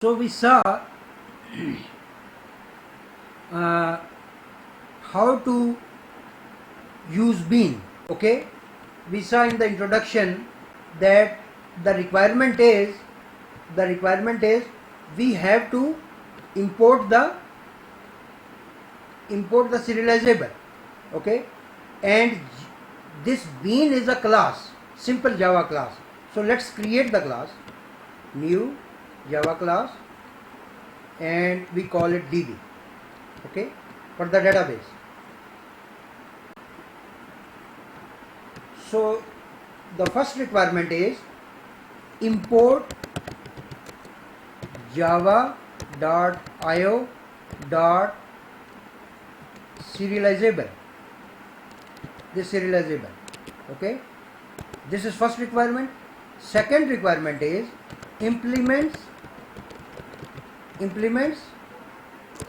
So we saw uh, how to use bean. Okay, we saw in the introduction that the requirement is we have to import the serializable. Okay, and this bean is a class, simple Java class. So let's create the class, new Java class, and we call it DB. Okay, for the database. So the first requirement is import java.io.serializable. This serializable. Okay, this is first requirement. Second requirement is implements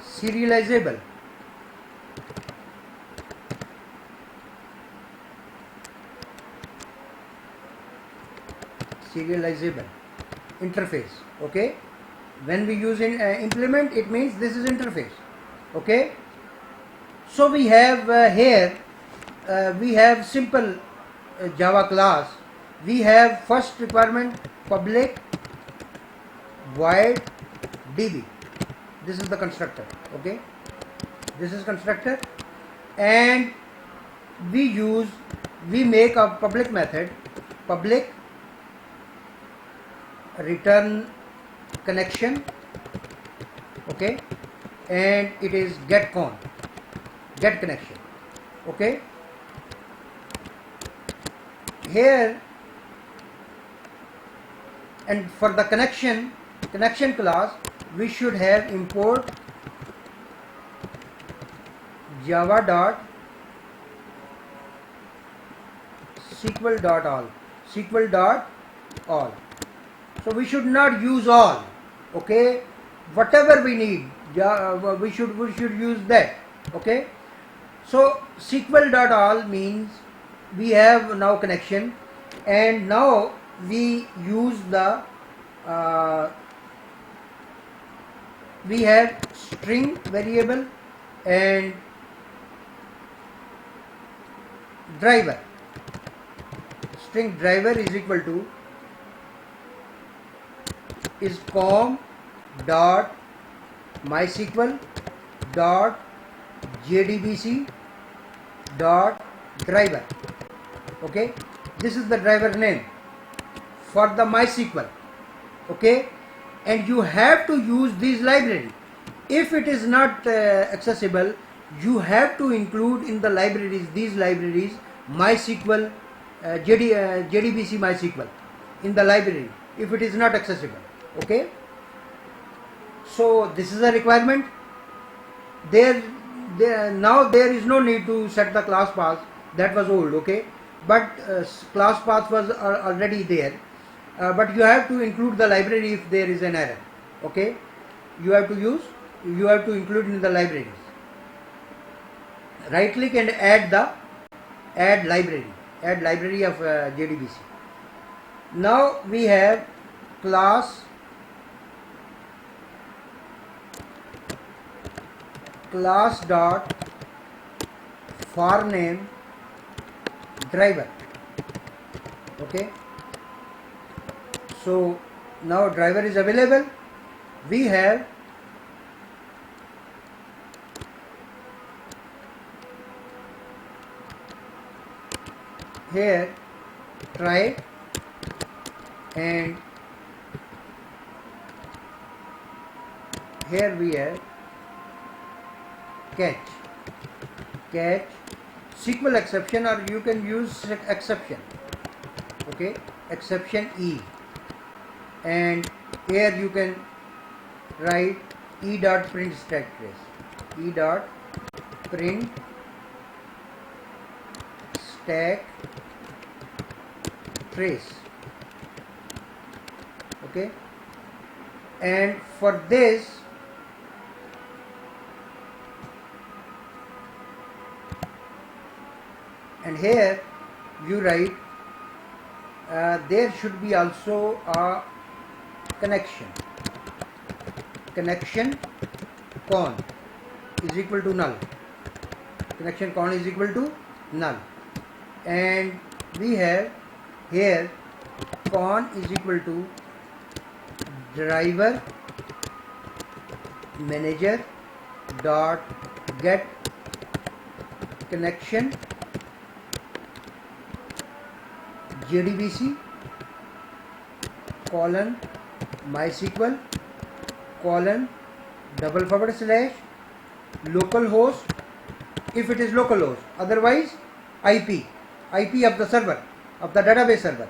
serializable. Serializable interface. Okay, when we use implement, it means this is interface. Okay, so we have here we have simple Java class. We have first requirement public void db. This is the constructor. Okay, this is constructor, and we make a public method, public return connection. Okay, and it is get connection. Okay, here, and for the connection class we should have import java.sql.all. So we should not use all. Okay, whatever we need, we should use that. Okay, so sql.all means we have now connection, and now we use the we have string variable and driver. String driver is equal to is com dot mysql dot jdbc dot driver. Okay, this is the driver name for the MySQL. Okay, and you have to use this library. If it is not accessible, you have to include in the libraries, these libraries, MySQL, JDBC MySQL in the library if it is not accessible. Okay, so this is a requirement. Now there is no need to set the class path. That was old. Okay, but class path was already there, but you have to include the library if there is an error. Okay, you have to include in the libraries. Right click and add library of JDBC. Now we have class dot for name driver. Okay, so now driver is available. We have here try, and here we have catch SQL exception, or you can use exception. Okay, exception E, and here you can write e.print stack trace, e.print stack trace. Okay, and for this and here you write there should be also a connection. connection con is equal to null. Connection con is equal to null, and we have here con is equal to driver manager dot get connection JDBC colon MySQL colon double forward slash localhost if it is localhost, otherwise IP of the server, of the database server,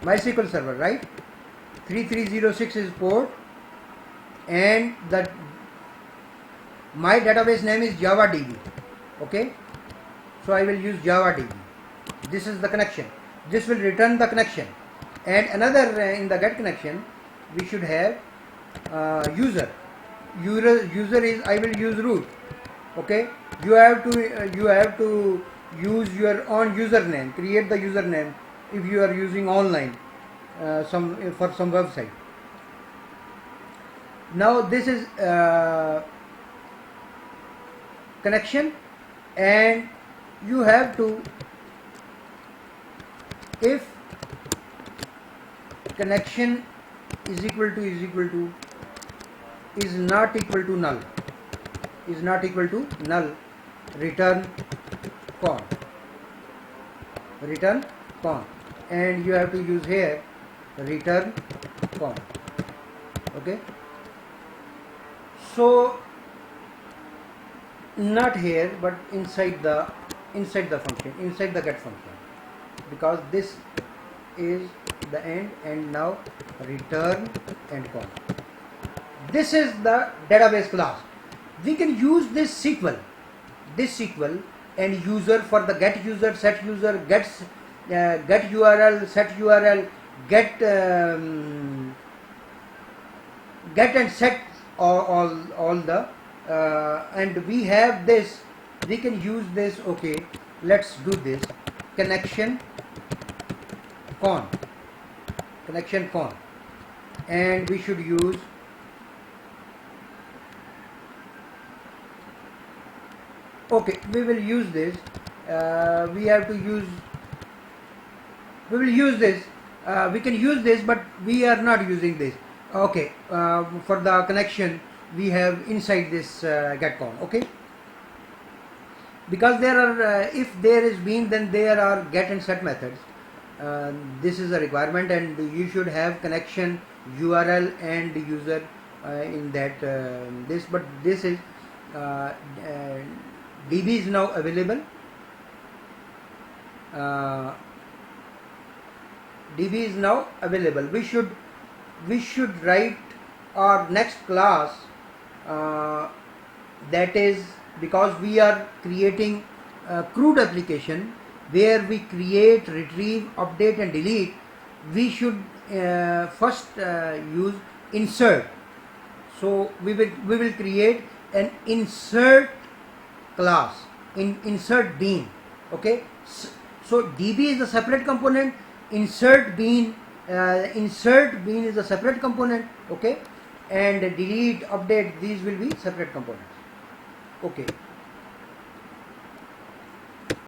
MySQL server, right? 3306 is port, and the my database name is JavaDB. Okay, so I will use JavaDB. This is the connection. This will return the connection, and another in the get connection we should have user. User is, I will use root. Okay, you have to use your own username. Create the username if you are using online for some website. Now this is connection, and you have to, if connection is equal to is not equal to null, return con, and you have to use here return con. Okay, so not here but inside the function, inside the get function, because this is the end, and now return and con. This is the database class. We can use this SQL and user for the get user, set user, get URL, set URL, get and set all the and we have this. We can use this. Okay, let's do this. Connection con, and we should use okay, we will use this. We will use this. We can use this, but we are not using this. Okay, for the connection we have inside this get con. Okay, because there are if there is bean, then there are get and set methods. This is a requirement, and you should have connection URL and user in that this. But this is DB is now available. DB is now available. We should write our next class. That is, because we are creating a CRUD application where we create, retrieve, update and delete. We should first use insert. So we will create an insert class in insert bean. Okay, so DB is a separate component, insert bean is a separate component. Okay, and delete, update, these will be separate components. Okay.